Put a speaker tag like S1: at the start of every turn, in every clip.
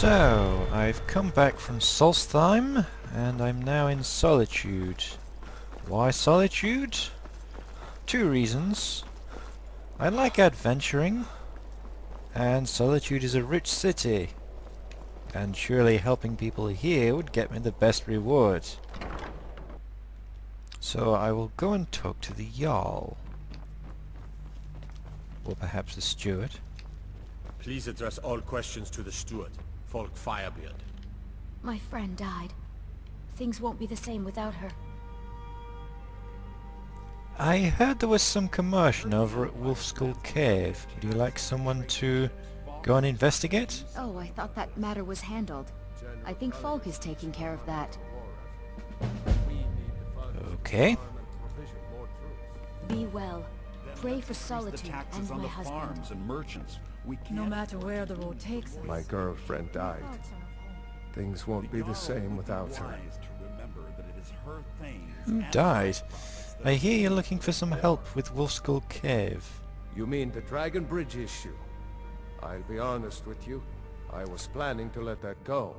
S1: So, I've come back from Solstheim, and I'm now in Solitude. Why Solitude? Two reasons. I like adventuring, and Solitude is a rich city, and surely helping people here would get me the best reward. So I will go and talk to the Jarl. Or perhaps the steward.
S2: Please address all questions to the steward, Folk Firebeard.
S3: My friend died. Things won't be the same without her.
S1: I heard there was some commotion over at Wolfskull Cave. Would you like someone to go and investigate?
S3: Oh, I thought that matter was handled. I think Folk is taking care of that.
S1: Okay.
S3: Be well. Pray for Solitude and my husband.
S4: And merchants.
S5: No matter where the road takes us.
S6: My girlfriend died. Things won't be the same without her.
S1: Who died? I hear you're looking for some help with Wolfskull Cave.
S6: You mean the Dragon Bridge issue? I'll be honest with you. I was planning to let that go.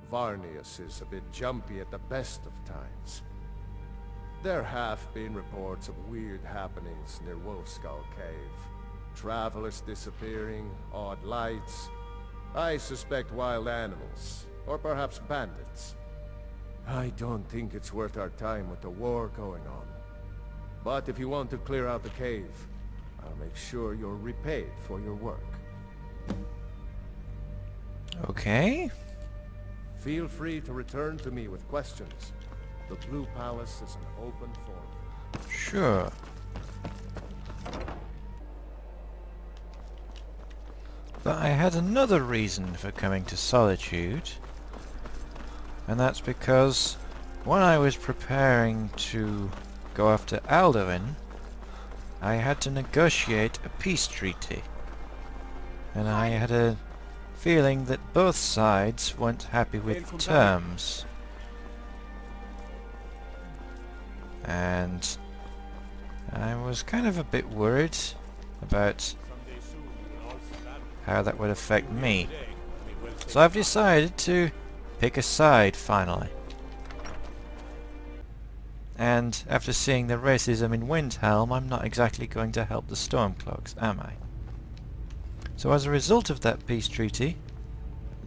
S6: Varnius is a bit jumpy at the best of times. There have been reports of weird happenings near Wolfskull Cave. Travelers disappearing, odd lights. I suspect wild animals, or perhaps bandits. I don't think it's worth our time with the war going on. But if you want to clear out the cave, I'll make sure you're repaid for your work.
S1: Okay.
S6: Feel free to return to me with questions. The Blue Palace is an open forum.
S1: Sure. But I had another reason for coming to Solitude, and that's because when I was preparing to go after Alduin, I had to negotiate a peace treaty, and I had a feeling that both sides weren't happy with the terms. And I was kind of a bit worried about how that would affect me. So I've decided to pick a side finally. And after seeing the racism in Windhelm, I'm not exactly going to help the Stormcloaks, am I? So as a result of that peace treaty,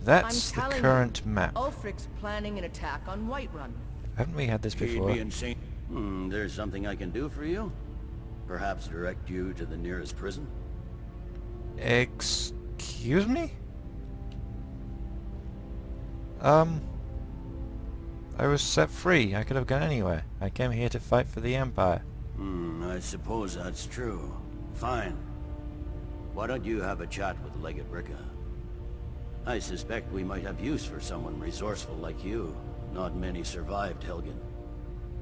S1: that's the current map.
S5: Ulfric's planning an attack on Whiterun.
S1: Haven't we had this before?
S4: There's something I can do for you? Perhaps direct you to the nearest prison?
S1: Excuse me? I was set free. I could have gone anywhere. I came here to fight for the Empire.
S4: I suppose that's true. Fine. Why don't you have a chat with Legate Ricka? I suspect we might have use for someone resourceful like you. Not many survived Helgen.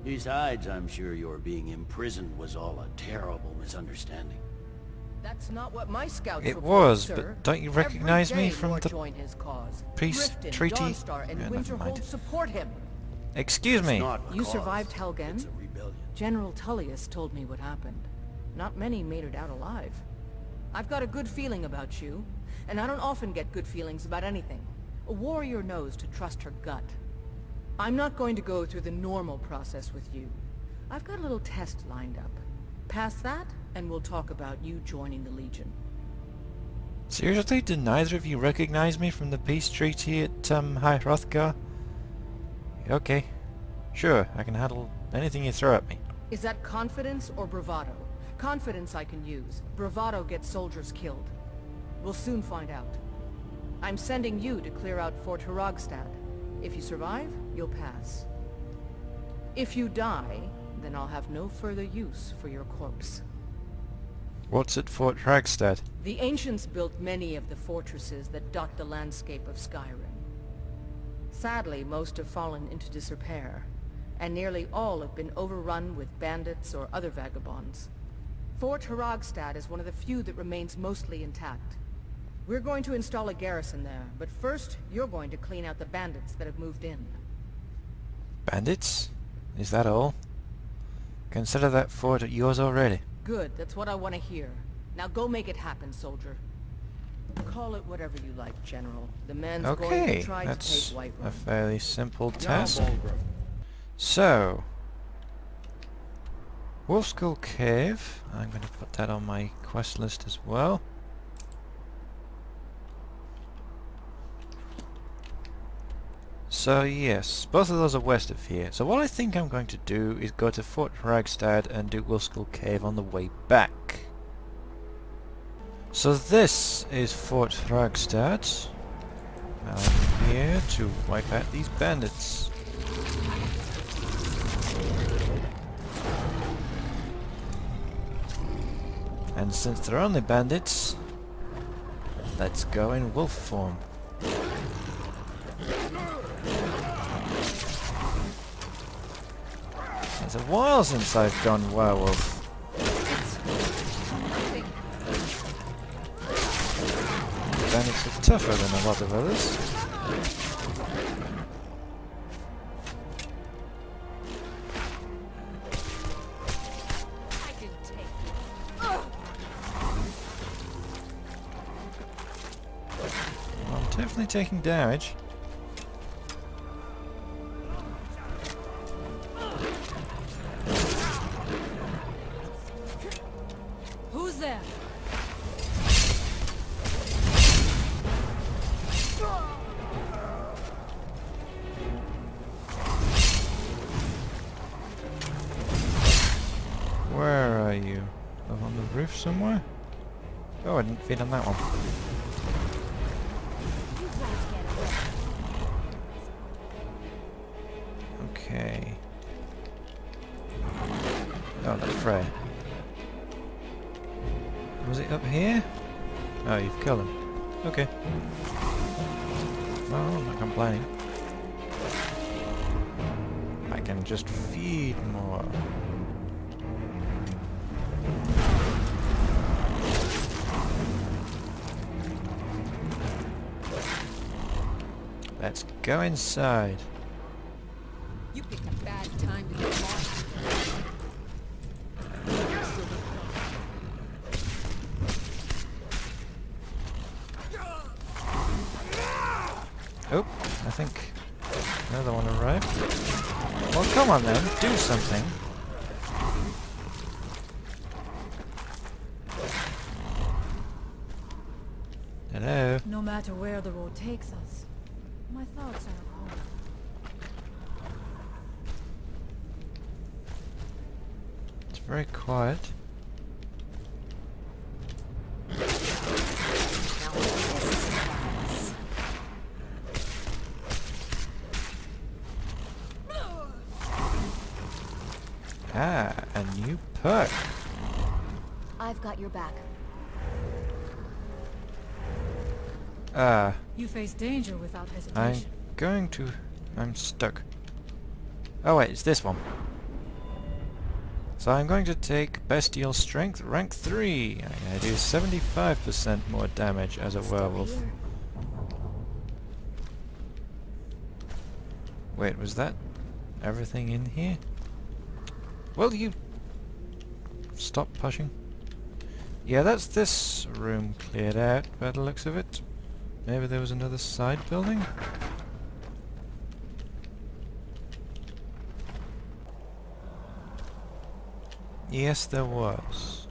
S4: Besides, I'm sure your being imprisoned was all a terrible misunderstanding.
S5: That's not what my scouts
S1: It
S5: report,
S1: was,
S5: sir.
S1: but don't you recognize me from the
S5: join his cause.
S1: peace
S5: Riften,
S1: treaty?
S5: Dawnstar, and
S1: Yeah, never mind.
S5: Winterhold support him.
S1: Excuse me.
S5: You survived Helgen?
S4: It's a rebellion.
S5: General Tullius told me what happened. Not many made it out alive. I've got a good feeling about you, and I don't often get good feelings about anything. A warrior knows to trust her gut. I'm not going to go through the normal process with you. I've got a little test lined up. Pass that, and we'll talk about you joining the Legion.
S1: Seriously, did neither of you recognize me from the peace treaty at High Hrothgar? Okay. Sure, I can handle anything you throw at me.
S5: Is that confidence or bravado? Confidence I can use. Bravado gets soldiers killed. We'll soon find out. I'm sending you to clear out Fort Hrogstad. If you survive, you'll pass. If you die, then I'll have no further use for your corpse.
S1: What's at Fort Hrogstad?
S5: The ancients built many of the fortresses that dot the landscape of Skyrim. Sadly, most have fallen into disrepair, and nearly all have been overrun with bandits or other vagabonds. Fort Hrogstad is one of the few that remains mostly intact. We're going to install a garrison there, but first, you're going to clean out the bandits that have moved in.
S1: Bandits? Is that all? Consider that fort yours already.
S5: Good, that's what I want to hear. Now go make it happen, soldier. Call it whatever you like, General. The man's going
S1: Okay,
S5: to try to
S1: that's
S5: take
S1: a
S5: Whiterun.
S1: fairly simple task.
S2: Balgruuf.
S1: So, Wolfskull Cave. I'm going to put that on my quest list as well. So yes, both of those are west of here. So what I think I'm going to do is go to Fort Ragstad and do Wolfskull Cave on the way back. So this is Fort Ragstad. I'm here to wipe out these bandits. And since they're only bandits, let's go in wolf form. It's a while since I've gone werewolf. Bandits are tougher than a lot of others. I'm definitely taking damage.
S3: Who's there?
S1: Where are you? Up on the roof somewhere? Oh, I didn't feed on that one. Okay. Oh, that's Frey. Was it up here? Oh, you've killed him. Okay. Well, I'm not complaining. I can just feed more. Let's go inside.
S3: You picked a bad time to get lost.
S1: Oh, I think another one arrived. Well, come on then, do something. Hello?
S7: No matter where the road takes us, my thoughts are home.
S1: It's very quiet. Ah, a new perk.
S3: I've got your back.
S7: You face danger without
S1: I'm
S7: hesitation.
S1: going to... I'm stuck. Oh wait, it's this one. So I'm going to take Bestial Strength, rank 3. I do 75% more damage as a werewolf.
S3: Here.
S1: Wait, was that everything in here? Will you stop pushing? Yeah, that's this room cleared out by the looks of it. Maybe there was another side building? Yes, there was.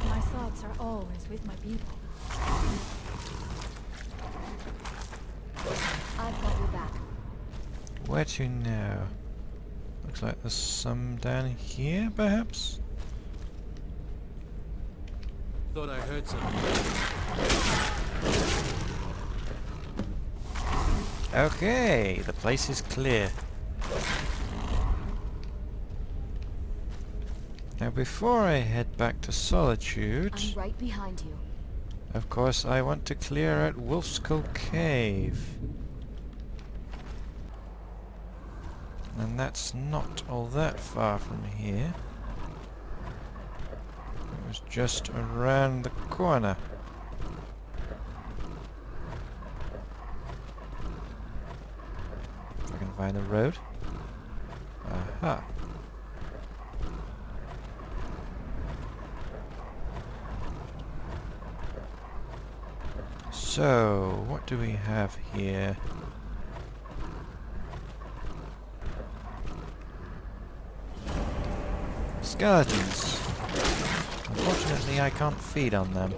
S7: My thoughts are always with my people.
S3: I've got your back.
S1: Where to now? Looks like there's some down here, perhaps?
S2: Thought I heard something.
S1: Okay, the place is clear. Now before I head back to Solitude,
S3: I'm right behind you.
S1: of course I want to clear out Wolfskull Cave. And that's not all that far from here. It was just around the corner. find the road. Aha. So, what do we have here? Skeletons. Unfortunately, I can't feed on them.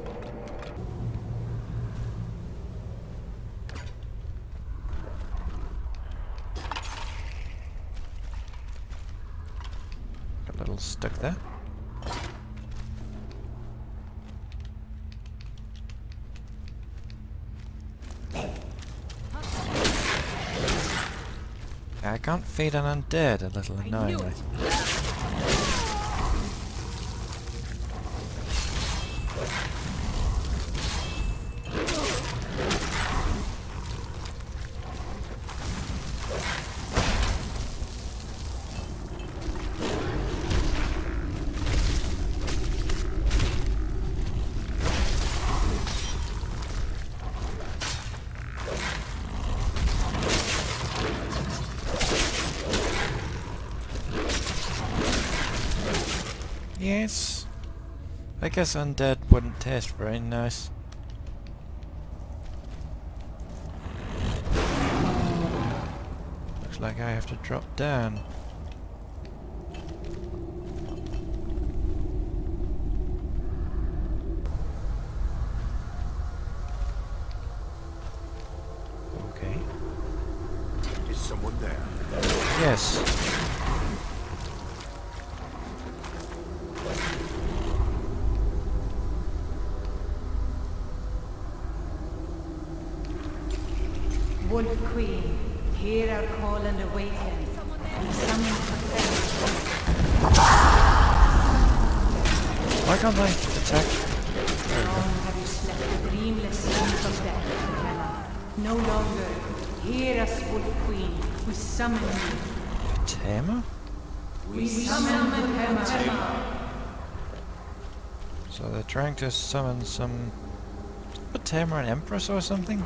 S1: Got a little stuck there. I can't feed on undead, a little annoyingly. Yes, I guess undead wouldn't taste very nice. Looks like I have to drop down. Okay.
S2: Is someone there?
S1: Yes.
S8: Wolf Queen, hear our call and awaken. We summon defense.
S1: Why can't I attack?
S8: Long have you slept the dreamless sleep of death, Hela. No longer. Hear us, Wolf Queen. We summon you.
S1: Tamer?
S8: We summon Hela.
S1: So they're trying to summon some... a Tamer, an Empress or something?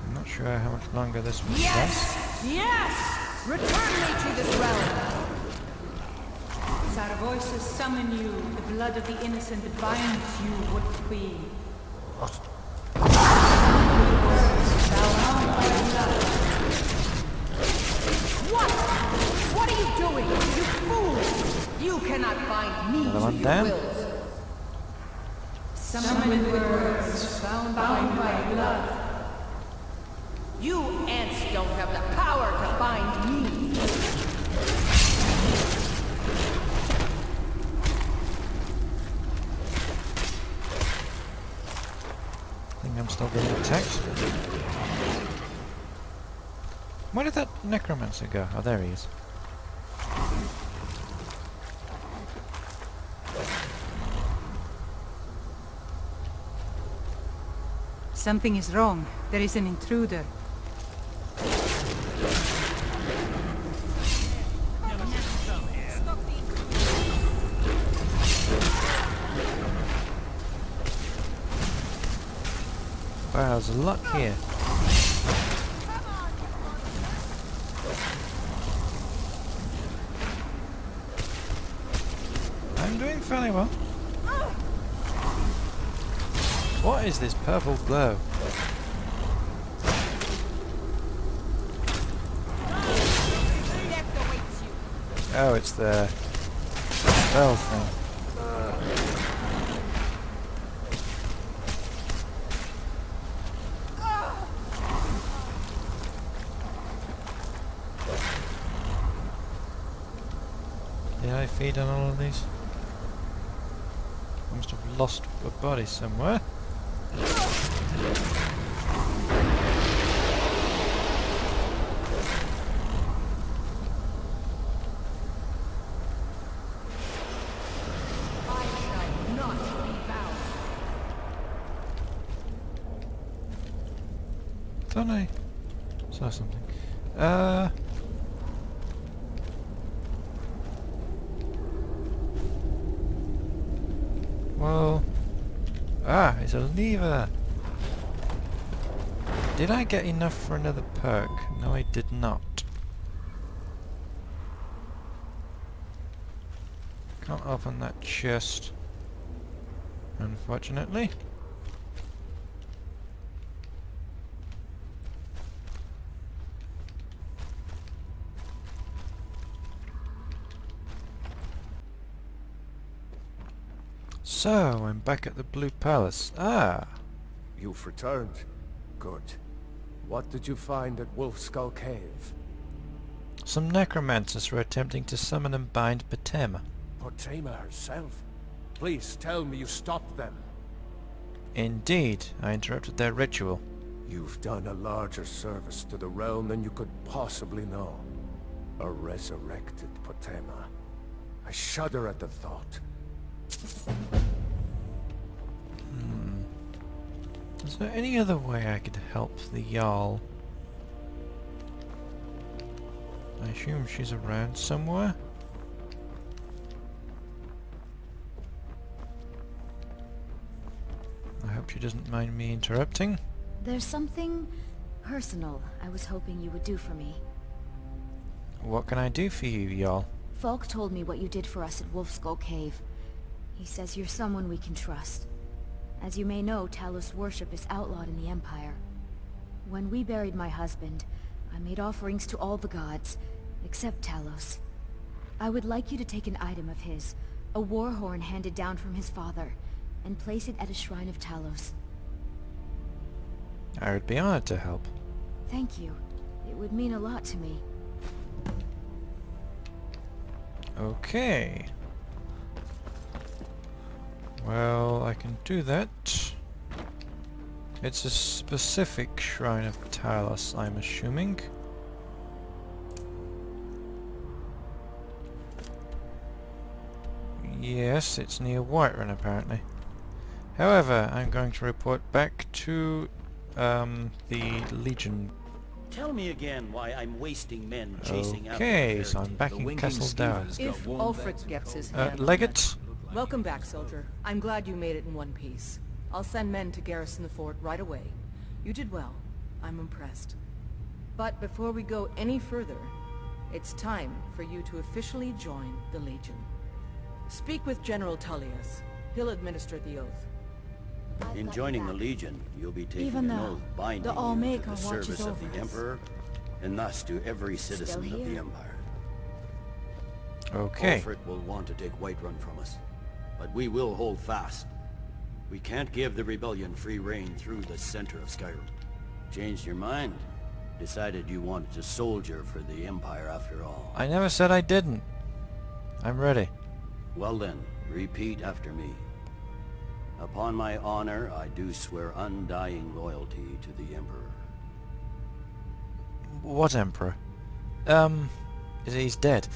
S1: I'm not sure how much longer this will last.
S8: Yes! Return me to this realm! As our voices summon you, the blood of the innocent binds you, Wolf Queen.
S5: What are you doing, you fool? You cannot bind me
S1: Another
S5: to
S1: one
S5: your
S1: down.
S5: will.
S8: Summon words bound by blood.
S5: You ants don't have the power to bind me.
S1: I think I'm still getting attacked. Where did that necromancer go? Oh, there he is.
S8: Something is wrong. There is an intruder.
S1: Wow, there's a lot here. I'm doing fairly well. What is this purple glow? Oh, it's the spell thing. Did I feed on all of these? I must have lost a body somewhere.
S5: I shall not be bound.
S1: Thought I saw something. Well, Ah, it's a lever! Did I get enough for another perk? No, I did not. Can't open that chest, unfortunately. So, I'm back at the Blue Palace. Ah!
S6: You've returned. Good. What did you find at Wolf Skull Cave?
S1: Some necromancers were attempting to summon and bind Potema.
S6: Potema herself? Please tell me you stopped them.
S1: Indeed, I interrupted their ritual.
S6: You've done a larger service to the realm than you could possibly know. A resurrected Potema. I shudder at the thought.
S1: Is there any other way I could help the Jarl? I assume she's around somewhere. I hope she doesn't mind me interrupting.
S3: There's something personal I was hoping you would do for me.
S1: What can I do for you, Jarl?
S3: Falk told me what you did for us at Wolfskull Cave. He says you're someone we can trust. As you may know, Talos worship is outlawed in the Empire. When we buried my husband, I made offerings to all the gods, except Talos. I would like you to take an item of his, a war horn handed down from his father, and place it at a Shrine of Talos.
S1: I would be honored to help.
S3: Thank you. It would mean a lot to me.
S1: Okay. Well, I can do that. It's a specific Shrine of Talos, I'm assuming. Yes, it's near Whiterun apparently. However, I'm going to report back to the Legion.
S4: Tell me again why I'm wasting men chasing after
S1: Okay,
S4: the
S1: so I'm back in Castle Down.
S5: If Ulfric gets his hand on
S1: Legate?
S5: that- Welcome back, soldier. I'm glad you made it in one piece. I'll send men to garrison the fort right away. You did well. I'm impressed. But before we go any further, it's time for you to officially join the Legion. Speak with General Tullius. He'll administer the oath.
S4: In joining the Legion, you'll be taking
S7: Even
S4: an
S7: though
S4: oath binding
S7: the
S4: you to
S7: All-Maker
S4: the
S7: watches
S4: service of
S7: over
S4: the
S7: us.
S4: Emperor, and thus to every citizen of the
S3: here.
S4: Empire.
S1: Okay.
S4: Ulfric will want to take Whiterun from us, but we will hold fast. We can't give the rebellion free rein through the center of Skyrim. Changed your mind? Decided you wanted to soldier for the Empire after all.
S1: I never said I didn't. I'm ready.
S4: Well then, repeat after me. Upon my honor, I do swear undying loyalty to the Emperor.
S1: What Emperor? He's dead.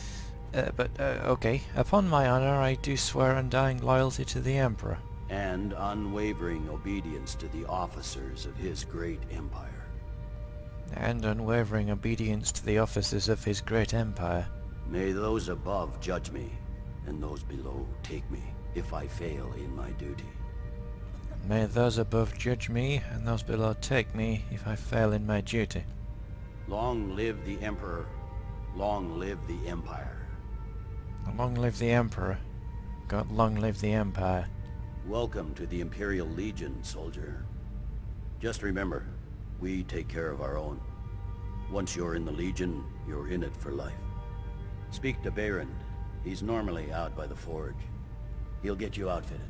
S1: Okay. Upon my honor, I do swear undying loyalty to the Emperor.
S4: And unwavering obedience to the officers of his great empire.
S1: And unwavering obedience to the officers of his great empire.
S4: May those above judge me, and those below take me, if I fail in my duty.
S1: May those above judge me, and those below take me, if I fail in my duty.
S4: Long live the Emperor. Long live the Empire.
S1: Long live the Emperor. God long live the Empire.
S4: Welcome to the Imperial Legion, soldier. Just remember, we take care of our own. Once you're in the Legion, you're in it for life. Speak to Baron. He's normally out by the forge. He'll get you outfitted.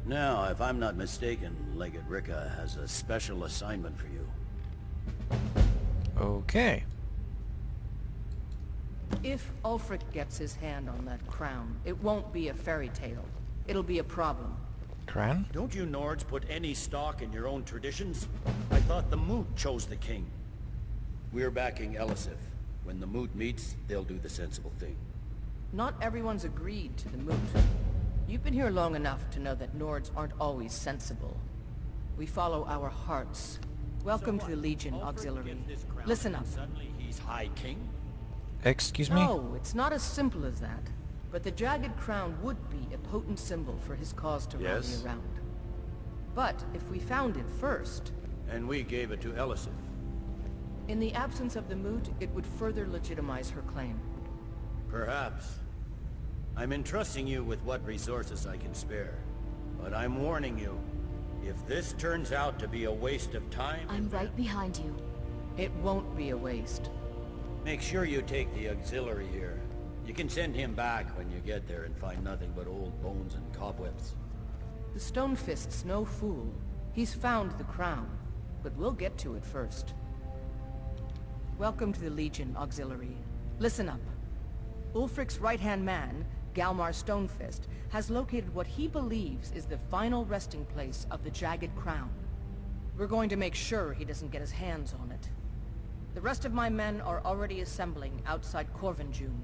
S4: Now, if I'm not mistaken, Legate Ricka has a special assignment for you.
S1: Okay.
S5: If Ulfric gets his hand on that crown, it won't be a fairy tale. It'll be a problem.
S1: Cran?
S2: Don't you Nords put any stock in your own traditions? I thought the Moot chose the king.
S4: We're backing Elisif. When the Moot meets, they'll do the sensible thing.
S5: Not everyone's agreed to the moot. You've been here long enough to know that Nords aren't always sensible. We follow our hearts. Welcome to the Legion Auxiliary. Listen up.
S2: Suddenly he's High King?
S1: Excuse me?
S5: No, it's not as simple as that. But the Jagged Crown would be a potent symbol for his cause to
S2: Yes?
S5: rally around. But if we found it first,
S4: And we gave it to Elisif.
S5: in the absence of the moot, it would further legitimize her claim.
S4: Perhaps. I'm entrusting you with what resources I can spare. But I'm warning you, if this turns out to be a waste of time...
S3: I'm right behind you.
S5: It won't be a waste.
S4: Make sure you take the auxiliary here. You can send him back when you get there and find nothing but old bones and cobwebs.
S5: The Stonefist's no fool. He's found the crown, but we'll get to it first. Welcome to the Legion, Auxiliary. Listen up. Ulfric's right-hand man, Hjalmar Stonefist, has located what he believes is the final resting place of the Jagged Crown. We're going to make sure he doesn't get his hands on it. The rest of my men are already assembling outside Corvinjune.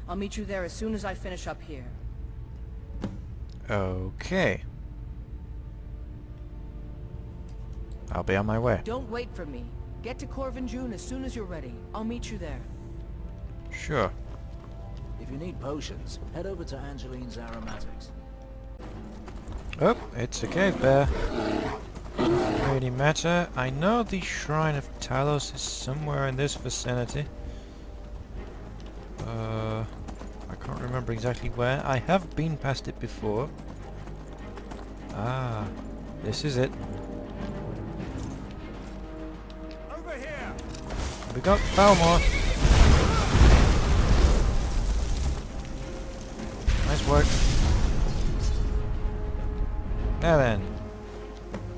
S5: I'll meet you there as soon as I finish up here.
S1: Okay. I'll be on my way.
S5: Don't wait for me. Get to Corvinjune as soon as you're ready. I'll meet you there.
S1: Sure.
S9: If you need potions, head over to Angeline's Aromatics.
S1: Oh, it's a cave bear. Doesn't really matter. I know the Shrine of Talos is somewhere in this vicinity. I can't remember exactly where. I have been past it before. Ah, this is it.
S2: Over here!
S1: We got Falmore. Nice work. Now then.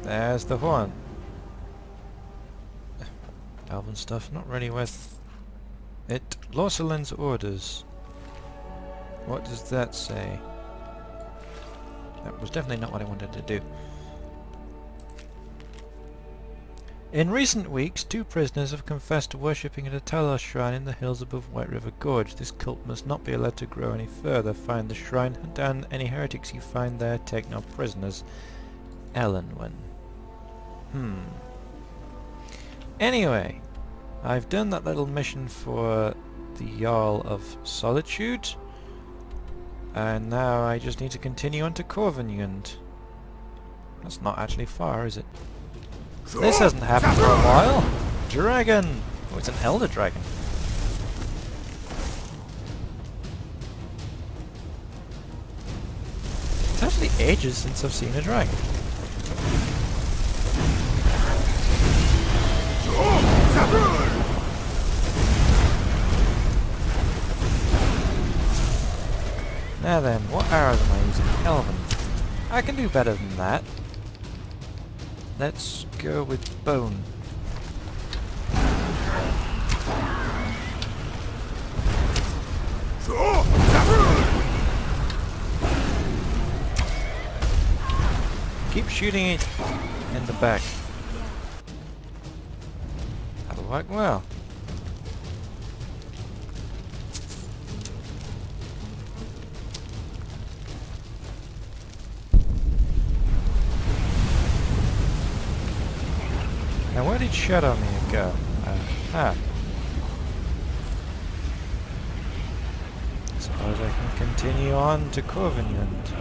S1: There's the horn. Elven stuff, not really worth it. Lorselin's orders. What does that say? That was definitely not what I wanted to do. In recent weeks, 2 prisoners have confessed to worshipping at a Talos shrine in the hills above White River Gorge. This cult must not be allowed to grow any further. Find the shrine, hunt down any heretics you find there, take no prisoners. Elenwen. Anyway, I've done that little mission for the Jarl of Solitude, and now I just need to continue on to Corvinjund. That's not actually far, is it? This hasn't happened for a while. Dragon! Oh, it's an elder dragon. It's actually ages since I've seen a dragon. Now then, what arrows am I using? Elven. I can do better than that. Let's go with bone. Keep shooting it in the back. That'll work well. Now where did Shadowmere go? Aha. Suppose I can continue on to Corvinjund.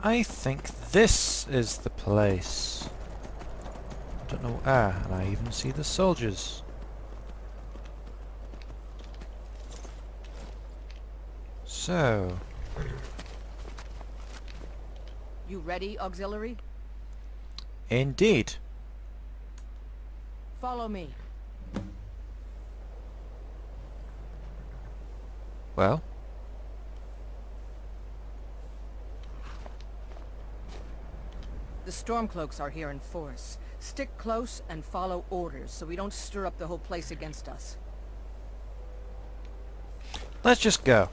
S1: I think this is the place. I don't know. Ah, and I even see the soldiers. So...
S5: You ready, Auxiliary?
S1: Indeed.
S5: Follow me.
S1: Well?
S5: The Stormcloaks are here in force. Stick close and follow orders so we don't stir up the whole place against us.
S1: Let's just go.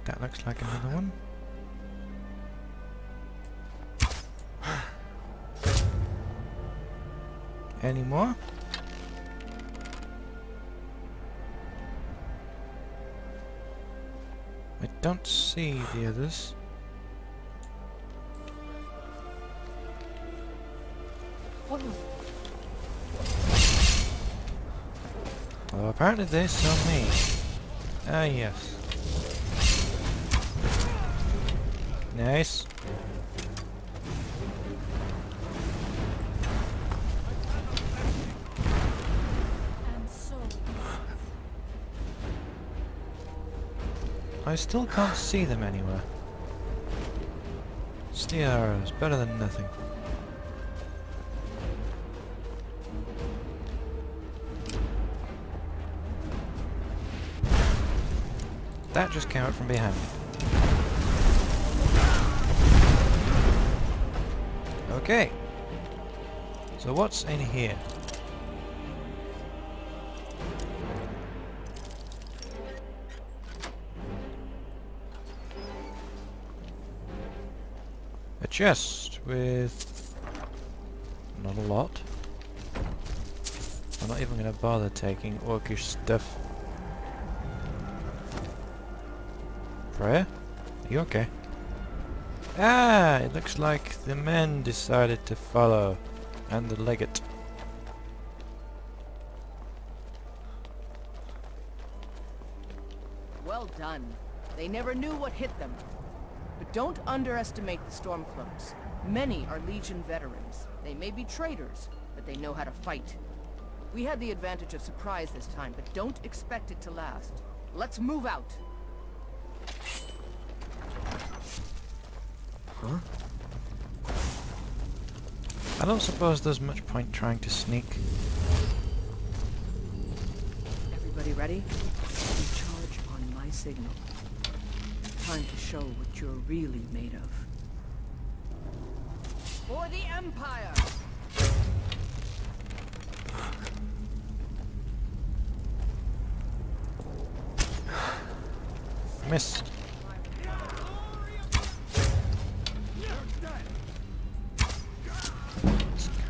S1: That looks like another one. Any more? don't see the others.
S7: What was...
S1: Well, apparently they saw me. Ah, yes. Nice.
S7: And so...
S1: I still can't see them anywhere. Steel arrows, better than nothing. That just came out from behind me. Okay. So what's in here? A chest with not a lot. I'm not even going to bother taking orcish stuff. Freya? Are you okay? Ah! It looks like the men decided to follow. And the legate.
S5: Well done. They never knew what hit them. But don't underestimate the Stormcloaks. Many are Legion veterans. They may be traitors, but they know how to fight. We had the advantage of surprise this time, but don't expect it to last. Let's move out.
S9: Huh?
S1: I don't suppose there's much point trying to sneak.
S5: Everybody ready? We charge on my signal. Time to show what you're really made of. For the Empire!
S1: Missed.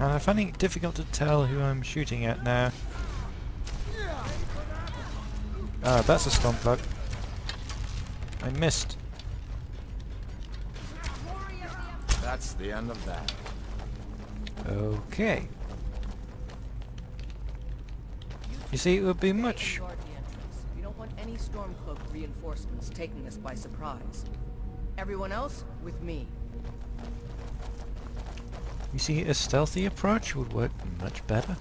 S1: And I'm finding it difficult to tell who I'm shooting at now. Ah, that's a Stormcloak. I missed.
S9: That's the end of that.
S1: Okay. You see, it would be much...
S5: Guard the entrance. You don't want any Stormcloak reinforcements taking us by surprise. Everyone else, with me.
S1: You see, a stealthy approach would work much better.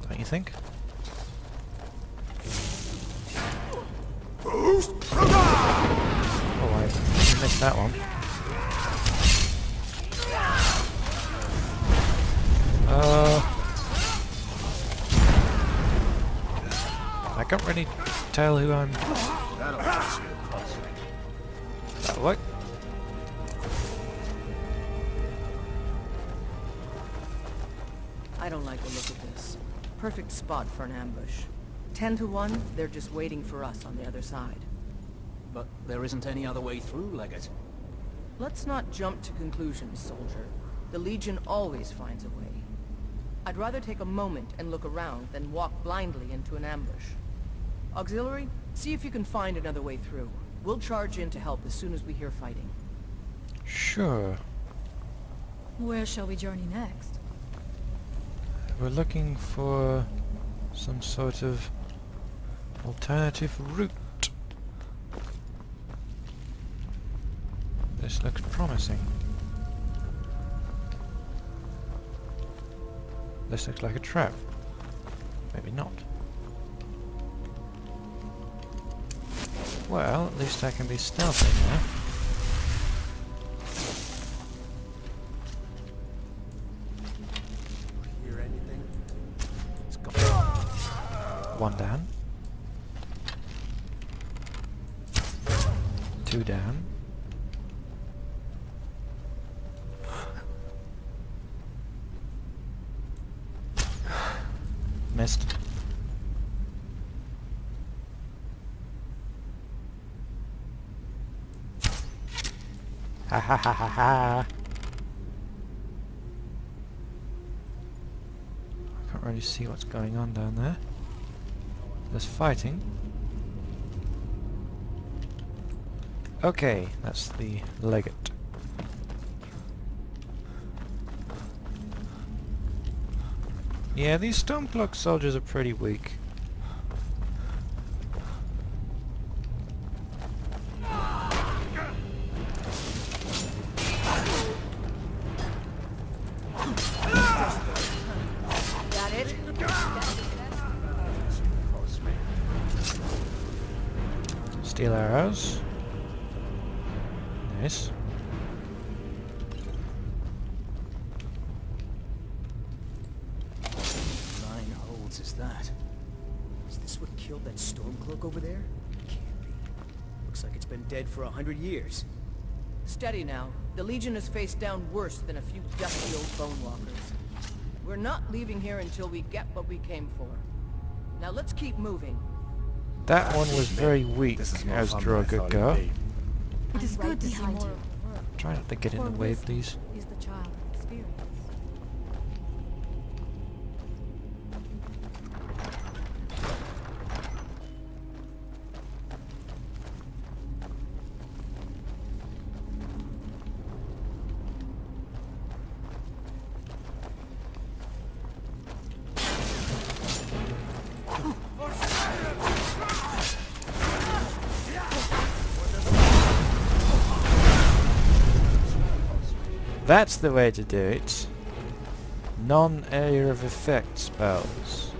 S1: Don't you think? Oh, I missed that one. I can't really tell who I'm...
S9: That'll push you closer.
S1: That'll work.
S5: I don't like the look of this. Perfect spot for an ambush. 10 to 1, they're just waiting for us on the other side.
S9: But there isn't any other way through, Legate.
S5: Let's not jump to conclusions, soldier. The Legion always finds a way. I'd rather take a moment and look around than walk blindly into an ambush. Auxiliary, see if you can find another way through. We'll charge in to help as soon as we hear fighting.
S1: Sure.
S7: Where shall we journey next?
S1: We're looking for some sort of alternative route. This looks promising. This looks like a trap. Maybe not. Well, at least I can be stealthy now.
S6: Hear anything?
S9: It's gone.
S1: One down. Two down. Missed. Ha ha ha ha ha. I can't really see what's going on down there. There's fighting. Okay, that's the legate. Yeah, these Stormcloak soldiers are pretty weak. Steel arrows. Nice.
S9: Nine holds is that?
S10: Is this what killed that Stormcloak over there? Can't be. Looks like it's been dead for 100 years.
S5: Steady now. The Legion has faced down worse than a few dusty old bone walkers. We're not leaving here until we get what we came for. Now let's keep moving.
S1: That one was very weak, as Drogo go.
S7: It is
S3: I'm right
S7: good to see
S3: behind
S7: more
S3: you.
S7: of the world.
S1: Try not to get in
S7: For
S1: the way,
S7: wisdom
S1: please.
S7: is the child of experience.
S1: That's the way to do it. Non-area of effect spells.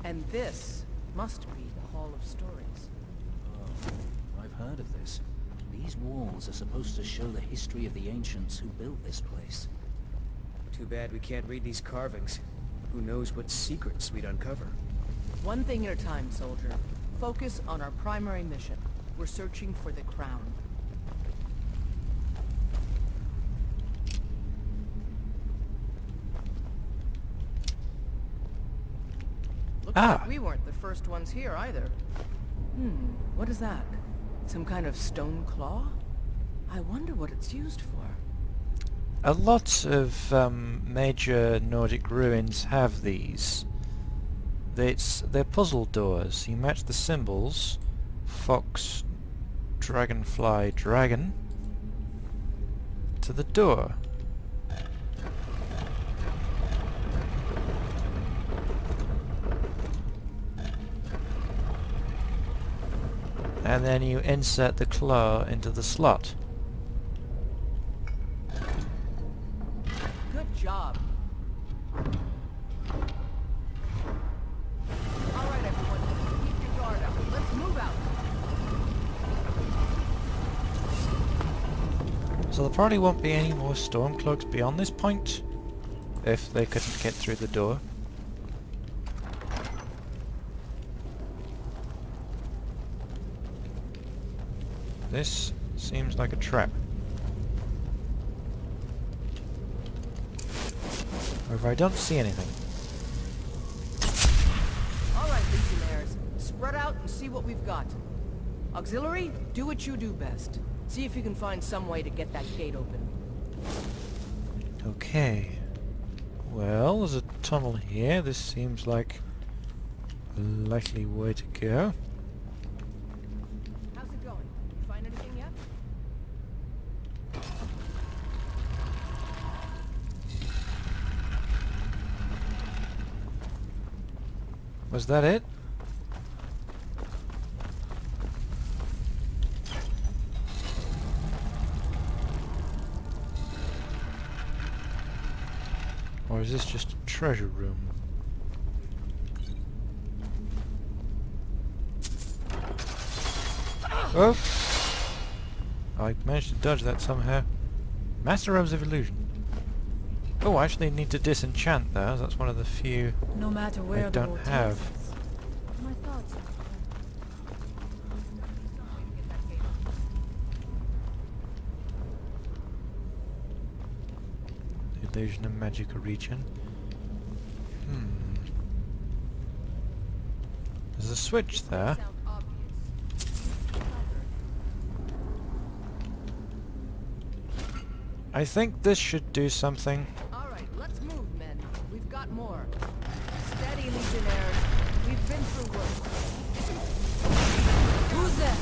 S5: And this must be the Hall of Stories.
S9: Oh, I've heard of this. These walls are supposed to show the history of the ancients who built this place.
S10: Too bad we can't read these carvings. Who knows what secrets we'd uncover.
S5: One thing at a time, soldier. Focus on our primary mission. We're searching for the crown. Looks like we weren't the first ones here either. What is that? Some kind of stone claw? I wonder what it's used for.
S1: A lot of major Nordic ruins have these. They're puzzle doors. You match the symbols, fox, dragonfly, dragon, to the door. And then you insert the claw into the slot.
S5: Good job. Alright everyone, keep your guard up. Let's move out.
S1: So there probably won't be any more Stormcloaks beyond this point, if they couldn't get through the door. This seems like a trap. However, I don't see anything.
S5: Alright, Legionnaires. Spread out and see what we've got. Auxiliary, do what you do best. See if you can find some way to get that gate open.
S1: Okay. Well, there's a tunnel here. This seems like a likely way to go.
S5: How's it going? You find anything yet?
S1: Was that it? Or is this just a treasure room? Oh! I managed to dodge that somehow. Master Robes of Illusion. Oh, I actually need to disenchant those. That's one of the few
S7: No matter where
S1: I
S7: the
S1: don't
S7: road takes
S1: have.
S7: us. My thoughts are
S1: Illusion and Magical Region. There's a switch there.
S5: Sound obvious.
S1: I think this should do something.
S5: Alright, let's move, men. We've got more. Steady, Legionnaires. We've been through worse.
S7: Who's there?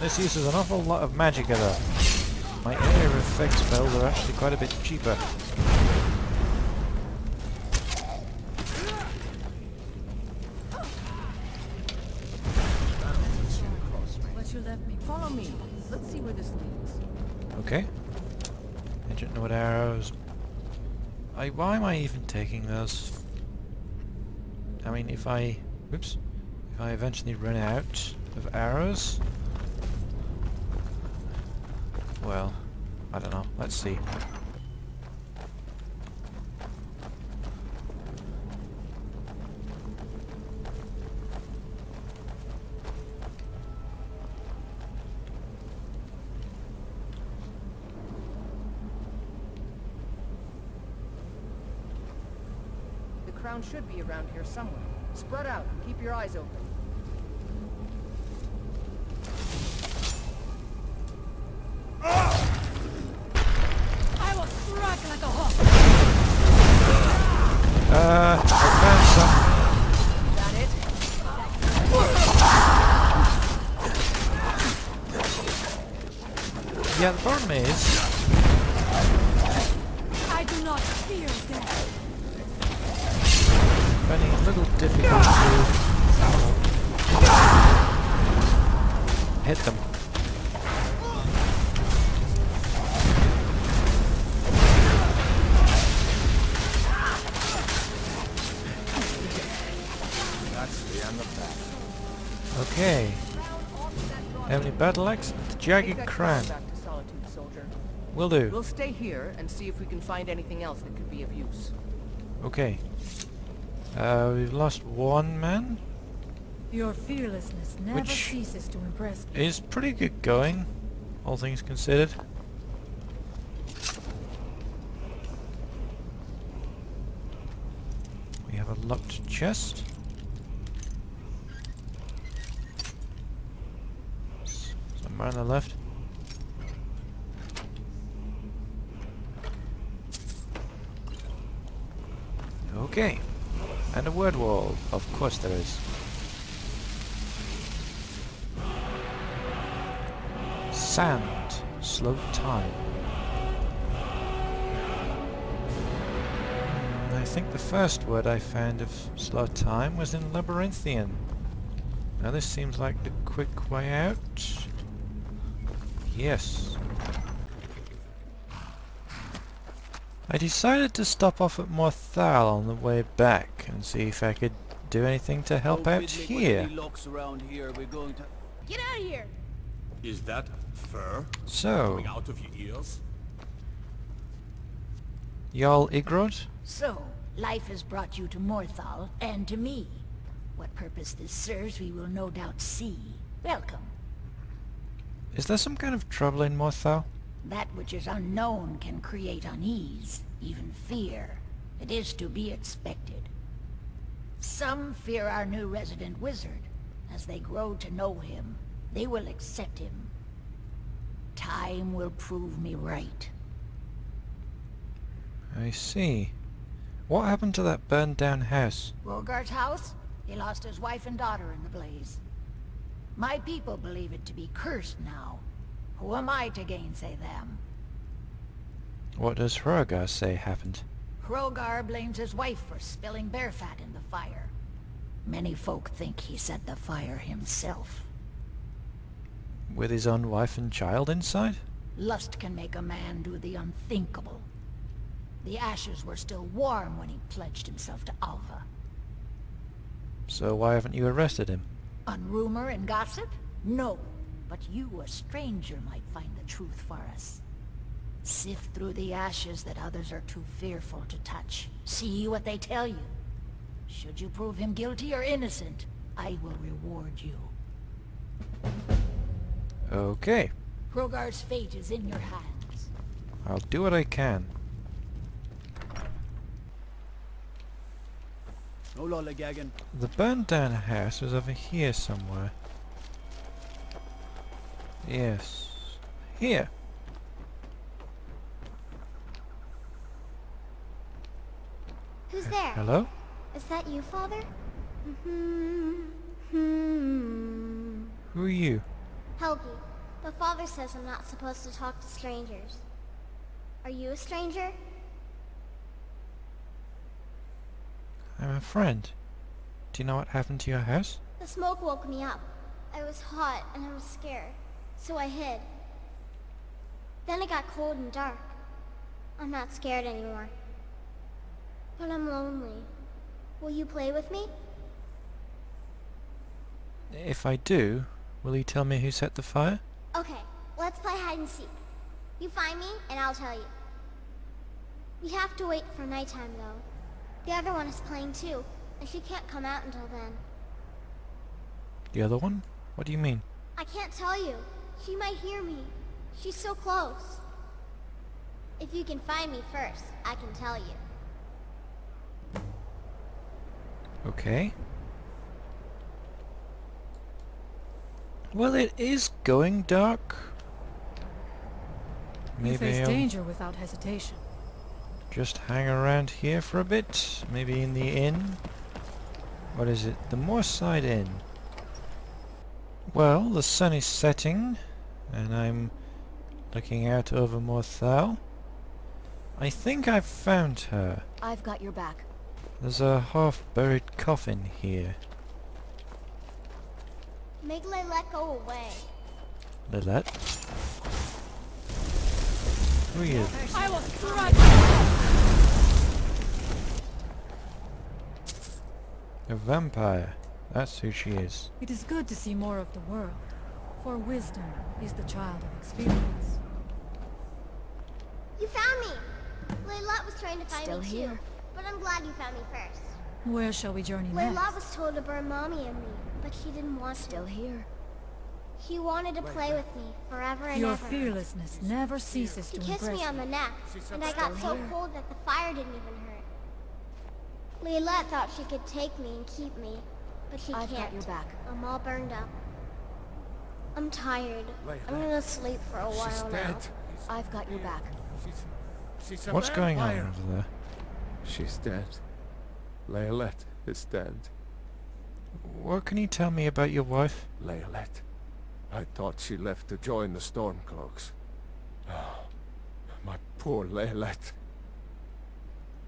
S1: This uses an awful lot of magicka though. My area effect spells are actually quite a bit cheaper.
S7: But you left me.
S5: Follow me. Let's see where this leads.
S1: Okay. Ancient Node arrows. Why am I even taking those? I mean, if I eventually run out of arrows, well, I don't know. Let's see.
S5: The crown should be around here somewhere. Spread out and keep your eyes open.
S7: I will strike like a hawk.
S1: I found some.
S5: Is that it?
S1: Yeah, the problem is,
S7: I do not fear death.
S1: finding it a little difficult to hit them.
S2: That's the end of that.
S1: Okay. How many battle axe? The
S5: Take
S1: Jagged
S5: that
S1: Crown.
S5: back to Solitude, soldier.
S1: Will do.
S5: We'll stay here and see if we can find anything else that could be of use.
S1: Okay. We've lost one man.
S7: Your fearlessness never
S1: Which
S7: ceases to impress me.
S1: is pretty good going, all things considered. We have a locked chest. Somewhere on the left. Okay. And a word wall. Of course there is. Sand. Slow time. I think the first word I found of slow time was in Labyrinthian. Now this seems like the quick way out. Yes. I decided to stop off at Morthal on the way back and see if I could do anything to help out here.
S3: Get out of here!
S2: Is that fur
S1: So,
S2: coming out of your ears?
S1: Jarl Igrod?
S11: So, life has brought you to Morthal, and to me. What purpose this serves we will no doubt see. Welcome.
S1: Is there some kind of trouble in Morthal?
S11: That which is unknown can create unease, even fear. It is to be expected. Some fear our new resident wizard. As they grow to know him, they will accept him. Time will prove me right.
S1: I see. What happened to that burned down house?
S11: Rogar's house? He lost his wife and daughter in the blaze. My people believe it to be cursed now. Who am I to gainsay them?
S1: What does Hrogar say happened?
S11: Hrogar blames his wife for spilling bear fat in the fire. Many folk think he set the fire himself.
S1: With his own wife and child inside?
S11: Lust can make a man do the unthinkable. The ashes were still warm when he pledged himself to Alva.
S1: So why haven't you arrested him?
S11: On rumor and gossip? No. But you, a stranger, might find the truth for us. Sift through the ashes that others are too fearful to touch. See what they tell you. Should you prove him guilty or innocent, I will reward you.
S1: Okay.
S11: Hrogar's fate is in your hands.
S1: I'll do what I can.
S10: Hola, Legagan.
S1: The burned down house was over here somewhere. Yes. Here.
S12: Who's there?
S1: Hello?
S12: Is that you, Father?
S1: Who are you?
S12: Helgi. The Father says I'm not supposed to talk to strangers. Are you a stranger?
S1: I'm a friend. Do you know what happened to your house?
S12: The smoke woke me up. I was hot and I was scared, so I hid. Then it got cold and dark. I'm not scared anymore. But I'm lonely. Will you play with me?
S1: If I do, will you tell me who set the fire?
S12: Okay, let's play hide and seek. You find me, and I'll tell you. We have to wait for nighttime, though. The other one is playing too, and she can't come out until then.
S1: The other one? What do you mean?
S12: I can't tell you. She might hear me. She's so close. If you can find me first, I can tell you.
S1: Okay. Well, it is going dark.
S7: You face
S1: Maybe I'll
S7: danger without hesitation.
S1: just hang around here for a bit. Maybe in the inn. What is it? The Moorside Inn. Well, the sun is setting, and I'm looking out over Morthal. I think I've found her.
S3: I've got your back.
S1: There's a half-buried coffin here.
S12: Make Lilette go away.
S1: Lilette? Who are you?
S7: I will strike!
S1: A vampire. That's who she is.
S7: It is good to see more of the world, for wisdom is the child of experience.
S12: You found me! Lilette was trying to find
S3: Still
S12: me
S3: here.
S12: too, but I'm glad you found me first.
S7: Where shall we journey
S12: Lilette
S7: next?
S12: was told to burn Mommy and me, but she didn't want
S3: Still
S12: to.
S3: here.
S12: She wanted to play with me forever and
S7: Your
S12: ever.
S7: fearlessness never ceases
S12: She
S7: to
S12: kissed
S7: impress
S12: me on
S7: me.
S12: the neck, and I got so cold that the fire didn't even hurt. Lilette thought she could take me and keep me, but she
S3: I've got
S12: can't.
S3: your back.
S12: I'm all burned up. I'm tired.
S6: Lilette.
S12: I'm gonna sleep for a while
S6: She's
S12: now.
S6: dead.
S3: I've got your back.
S6: She's a
S1: What's going on
S6: vampire.
S1: over there?
S6: She's dead. Lilette is dead.
S1: What can you tell me about your wife?
S6: Lilette. I thought she left to join the Stormcloaks. Oh, my poor Lilette.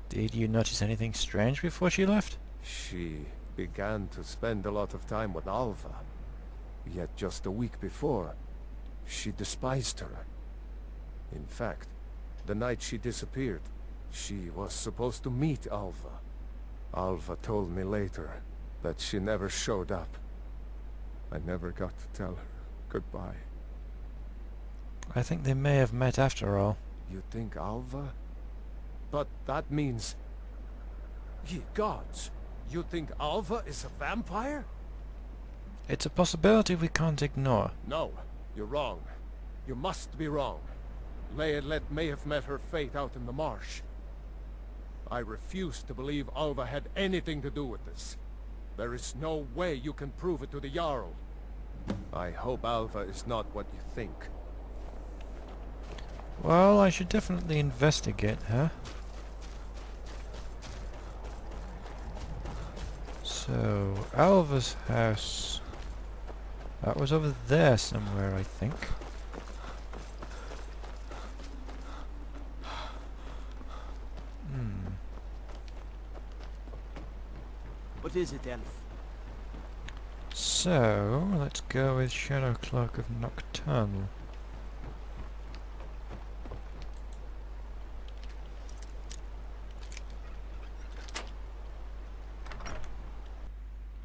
S1: Did you notice anything strange before she left?
S6: She began to spend a lot of time with Alva. Yet just a week before, she despised her. In fact, the night she disappeared, she was supposed to meet Alva. Alva told me later that she never showed up. I never got to tell her goodbye.
S1: I think they may have met after all.
S6: You think Alva? But that means... Ye gods! You think Alva is a vampire?
S1: It's a possibility we can't ignore.
S6: No, you're wrong. You must be wrong. Lilette may have met her fate out in the marsh. I refuse to believe Alva had anything to do with this. There is no way you can prove it to the Jarl. I hope Alva is not what you think.
S1: Well, I should definitely investigate her. So, Alva's house... That was over there somewhere, I think.
S10: What is it, Elf?
S1: So, let's go with Shadow Cloak of Nocturnal.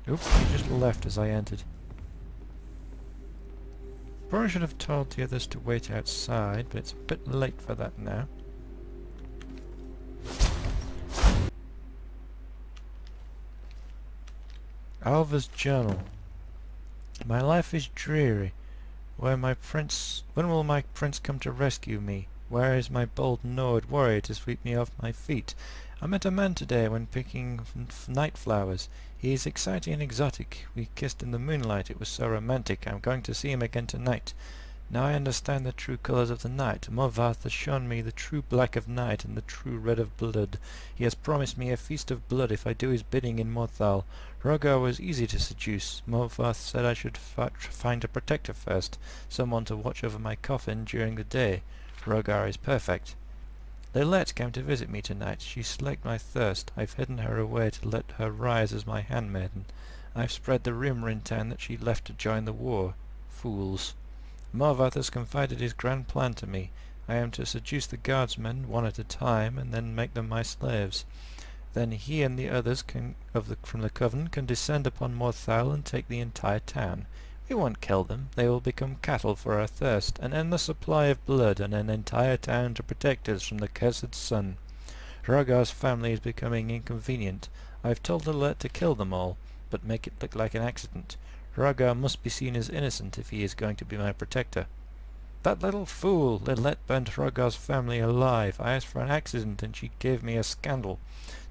S1: Oop, he just left as I entered. Probably should have told the others to wait outside, but it's a bit late for that now. Alva's journal. My life is dreary. When will my prince come to rescue me? Where is my bold Nord warrior to sweep me off my feet? I met a man today when picking night flowers. He is exciting and exotic. We kissed in the moonlight. It was so romantic. I'm going to see him again tonight. Now I understand the true colors of the night. Morvath has shown me the true black of night and the true red of blood. He has promised me a feast of blood if I do his bidding in Morthal. Rogar was easy to seduce. Morvath said I should find a protector first, someone to watch over my coffin during the day. Rogar is perfect. Lilette came to visit me tonight. She slaked my thirst. I've hidden her away to let her rise as my handmaiden. I've spread the rumour in town that she left to join the war. Fools. Morvath has confided his grand plan to me. I am to seduce the guardsmen, one at a time, and then make them my slaves. Then he and the others from the Coven can descend upon Morthal and take the entire town. We won't kill them. They will become cattle for our thirst, and end the supply of blood and an entire town to protect us from the cursed sun. Rogar's family is becoming inconvenient. I've told Lilette to kill them all, but make it look like an accident. Rogar must be seen as innocent if he is going to be my protector. That little fool! Lilette burnt Rogar's family alive. I asked for an accident and she gave me a scandal.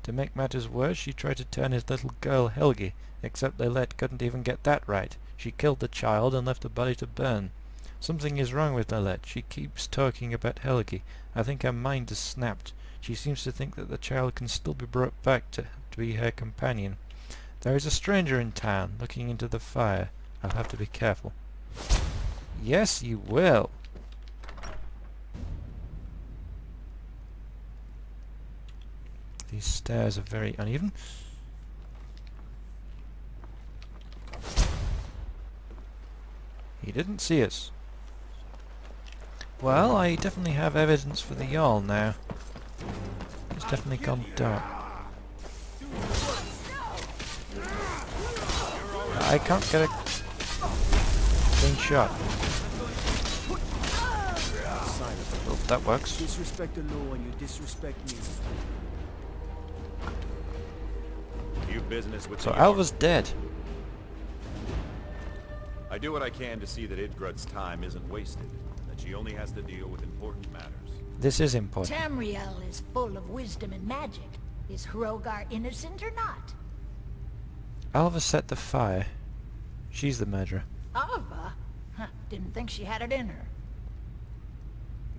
S1: To make matters worse, she tried to turn his little girl Helgi, except Lilette couldn't even get that right. She killed the child and left the body to burn. Something is wrong with Lilette. She keeps talking about Helgi. I think her mind has snapped. She seems to think that the child can still be brought back to be her companion. There is a stranger in town, looking into the fire. I'll have to be careful. Yes, you will. These stairs are very uneven. He didn't see us. Well, I definitely have evidence for the Jarl now. It's definitely gone dark. I can't get a clean shot. Oh, that works.
S10: Disrespect the law and you disrespect me.
S2: You've business with
S1: So
S2: the
S1: Alva's dead.
S2: I do what I can to see that Idgrud's time isn't wasted, and that she only has to deal with important matters.
S1: This is important.
S11: Tamriel is full of wisdom and magic. Is Hrogar innocent or not?
S1: Alva set the fire. She's the murderer.
S11: Alva? Huh, didn't think she had it in her.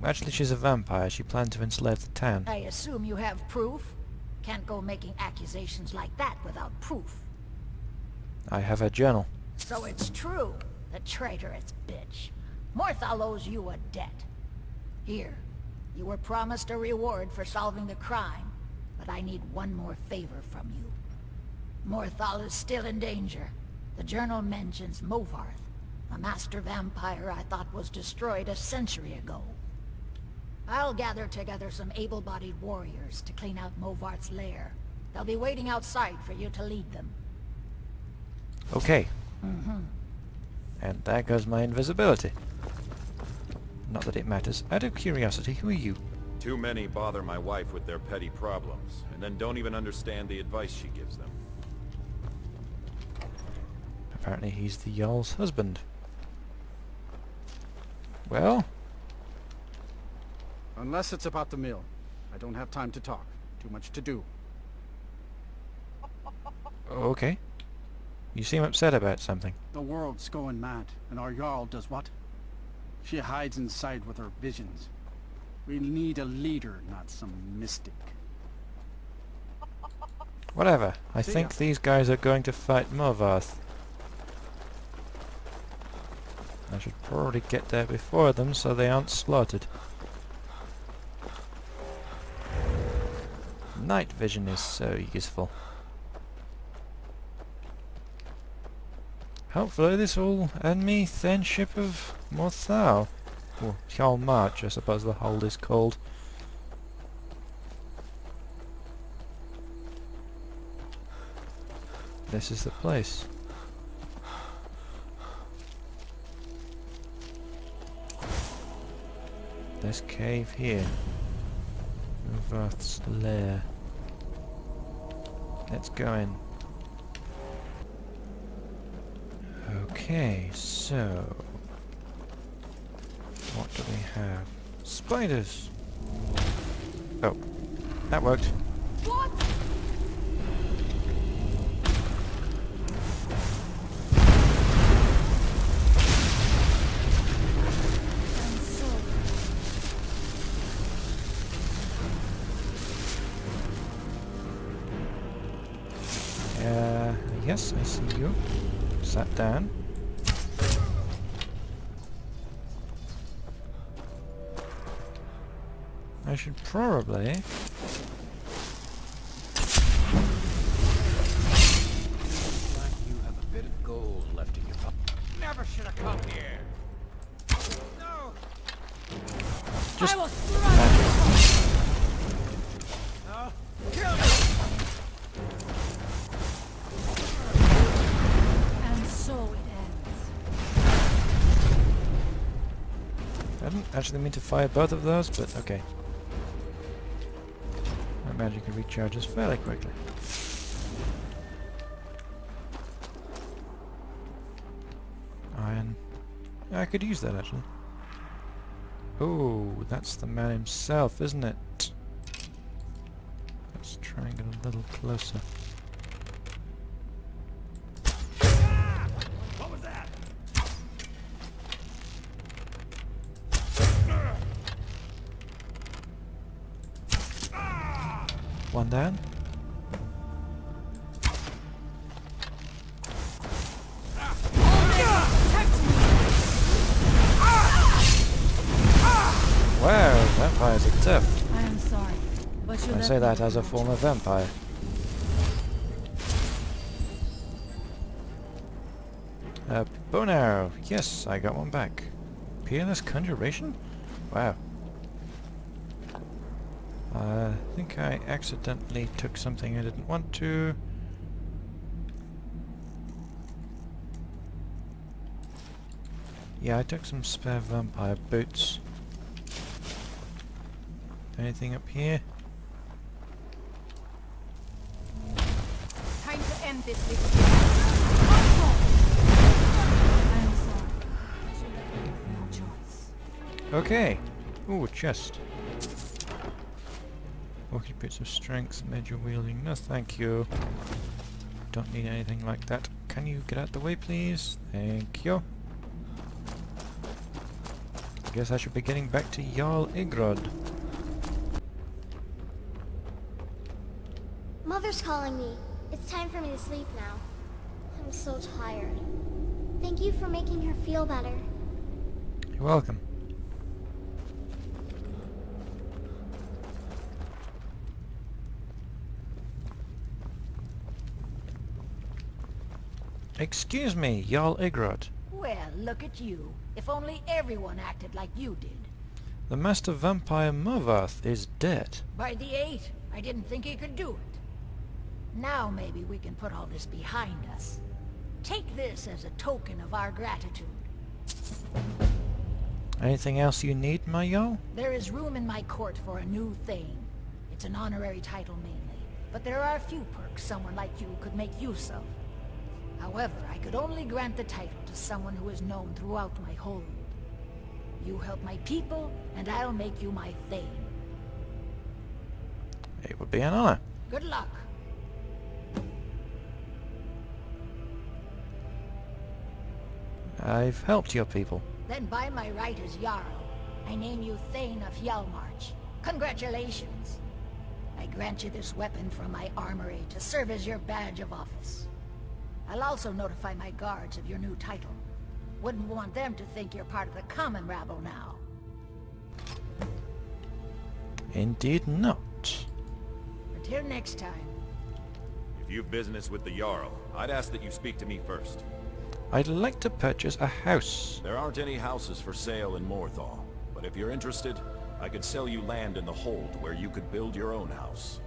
S1: Actually, she's a vampire. She planned to enslave the town.
S11: I assume you have proof? Can't go making accusations like that without proof.
S1: I have her journal.
S11: So it's true, the traitorous bitch. Morthal owes you a debt. Here, you were promised a reward for solving the crime, but I need one more favor from you. Morthal is still in danger. The journal mentions Movarth, a master vampire I thought was destroyed a century ago. I'll gather together some able-bodied warriors to clean out Movarth's lair. They'll be waiting outside for you to lead them.
S1: Okay. And there goes my invisibility. Not that it matters. Out of curiosity, who are you?
S2: Too many bother my wife with their petty problems, and then don't even understand the advice she gives them.
S1: Apparently he's the Jarl's husband. Well?
S13: Unless it's about the mill. I don't have time to talk. Too much to do.
S1: Okay. You seem upset about something.
S13: The world's going mad, and our Jarl does what? She hides inside with her visions. We need a leader, not some mystic.
S1: Whatever. I think these guys are going to fight Morvath. I should probably get there before them so they aren't slaughtered. Night vision is so useful. Hopefully this will earn me Thainship of Morthal. Or Hjaalmarch, I suppose the hold is called. This is the place. This cave here. Movarth's lair. Let's go in. Okay, so what do we have? Spiders! Oh, that worked.
S7: What?
S1: Yes, I see you. Sat down. I should probably...
S2: Like you have a bit of gold left in your pocket. Never should have come here. No.
S1: Just
S7: I will strike.
S2: No. Kill me.
S7: And so it ends.
S1: I didn't actually mean to fire both of those, but okay. My magic recharges fairly quickly. Iron. I could use that actually. Oh, that's the man himself, isn't it? Let's try and get a little closer.
S2: What was that?
S1: One down. Wow, vampires are tough.
S7: I am sorry, but you
S1: I
S7: left
S1: say
S7: me
S1: that
S7: with
S1: as a
S7: no
S1: former
S7: choice.
S1: vampire. Bow and arrow. Yes, I got one back. Peerless conjuration? Wow. I think I accidentally took something I didn't want to. Yeah, I took some spare vampire boots. Anything up here?
S8: Time to end this little
S7: I am sorry, but you left me with no choice.
S1: Okay. Ooh, a chest. Walking bits of strength, major wielding. No, thank you. Don't need anything like that. Can you get out the way, please? Thank you. Guess I should be getting back to Jarl Igrod.
S12: Mother's calling me. It's time for me to sleep now. I'm so tired. Thank you for making her feel better.
S1: You're welcome. Excuse me, Jarl Igrod.
S11: Well, look at you. If only everyone acted like you did.
S1: The master vampire Movarth is dead.
S11: By the 8, I didn't think he could do it. Now maybe we can put all this behind us. Take this as a token of our gratitude.
S1: Anything else you need, my Jarl?
S11: There is room in my court for a new Thane. It's an honorary title mainly, but there are a few perks someone like you could make use of. However, I could only grant the title to someone who is known throughout my hold. You help my people, and I'll make you my Thane.
S1: It would be an honor.
S11: Good luck.
S1: I've helped your people.
S11: Then by my right as Jarl, I name you Thane of Hjaalmarch. Congratulations. I grant you this weapon from my armory to serve as your badge of office. I'll also notify my guards of your new title. Wouldn't want them to think you're part of the common rabble now.
S1: Indeed not.
S11: Until next time.
S2: If you've business with the Jarl, I'd ask that you speak to me first.
S1: I'd like to purchase a house.
S2: There aren't any houses for sale in Morthal, but if you're interested, I could sell you land in the hold where you could build your own house.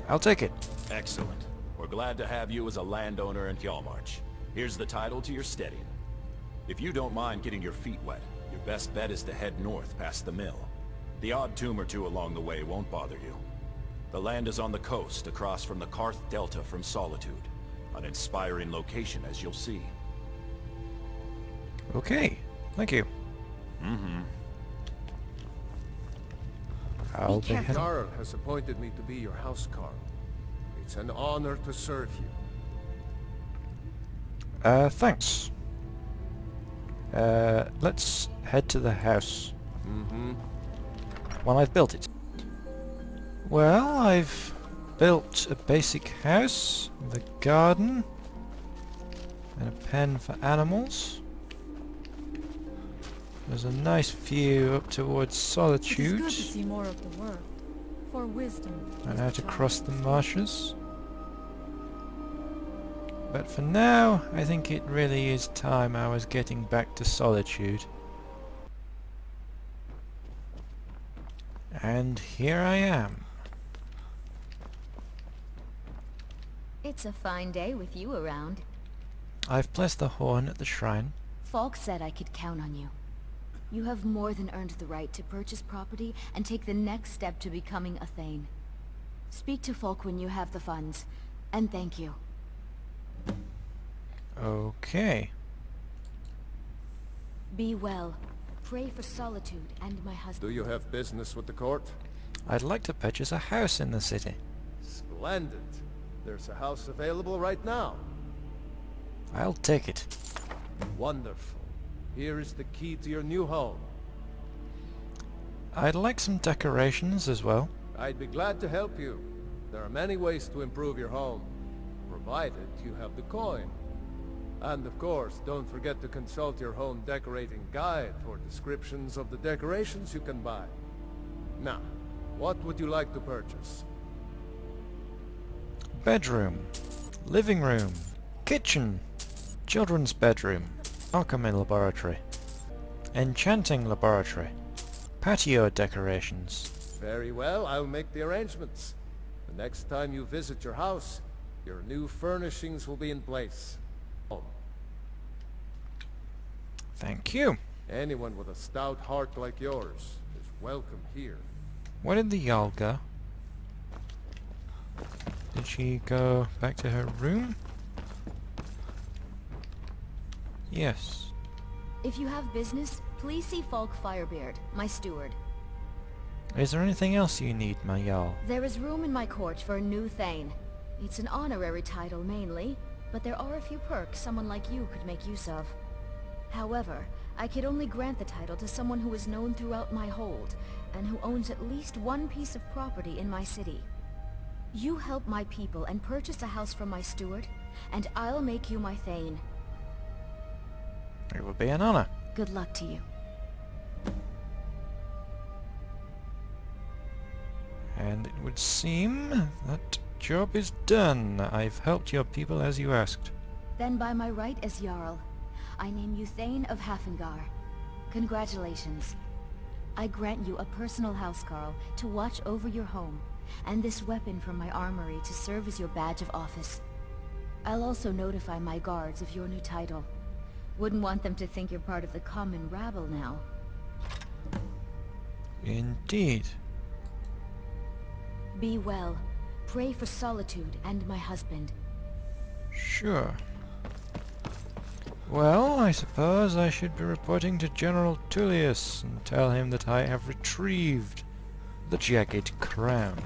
S1: I'll take it.
S2: Excellent. We're glad to have you as a landowner in Hjaalmarch. Here's the title to your steading. If you don't mind getting your feet wet, your best bet is to head north past the mill. The odd tomb or two along the way won't bother you. The land is on the coast, across from the Karth Delta from Solitude. An inspiring location, as you'll see.
S1: Okay, thank you. I'll be heading...
S6: Jarl has appointed me to be your housecarl. It's an honor to serve you.
S1: Thanks. Let's head to the house.
S6: Mm-hmm.
S1: Well, I've built it. Well, I've built a basic house with a garden and a pen for animals. There's a nice view up towards Solitude.
S7: It is good to see more of the world, for wisdom
S1: And
S7: is
S1: out
S7: the
S1: across
S7: child
S1: the
S7: of
S1: marshes. But for now, I think it really is time I was getting back to Solitude. And here I am.
S3: It's a fine day with you around.
S1: I've blessed the horn at the shrine.
S3: Falk said I could count on you. You have more than earned the right to purchase property and take the next step to becoming a Thane. Speak to Falk when you have the funds, and thank you.
S1: Okay.
S3: Be well. Pray for Solitude and my husband.
S6: Do you have business with the court?
S1: I'd like to purchase a house in the city.
S6: Splendid. There's a house available right now.
S1: I'll take it.
S6: Wonderful. Here is the key to your new home.
S1: I'd like some decorations as well.
S6: I'd be glad to help you. There are many ways to improve your home, provided you have the coin. And of course, don't forget to consult your home decorating guide for descriptions of the decorations you can buy. Now, what would you like to purchase?
S1: Bedroom, living room, kitchen, children's bedroom, alchemy laboratory, enchanting laboratory, patio decorations.
S6: Very well, I'll make the arrangements. The next time you visit your house, your new furnishings will be in place. Oh.
S1: Thank you.
S6: Anyone with a stout heart like yours is welcome here.
S1: Where did the Jarl go? Did she go back to her room? Yes.
S3: If you have business, please see Falk Firebeard, my steward.
S1: Is there anything else you need, my Jarl?
S3: There is room in my court for a new Thane. It's an honorary title mainly, but there are a few perks someone like you could make use of. However, I could only grant the title to someone who is known throughout my hold, and who owns at least one piece of property in my city. You help my people and purchase a house from my steward, and I'll make you my Thane.
S1: It would be an honor.
S3: Good luck to you.
S1: And it would seem that job is done. I've helped your people as you asked.
S3: Then by my right as Jarl, I name you Thane of Haafingar. Congratulations. I grant you a personal housecarl to watch over your home, and this weapon from my armory to serve as your badge of office. I'll also notify my guards of your new title. Wouldn't want them to think you're part of the common rabble now.
S1: Indeed.
S3: Be well. Pray for Solitude and my husband.
S1: Sure. Well, I suppose I should be reporting to General Tullius and tell him that I have retrieved the Jagged Crown.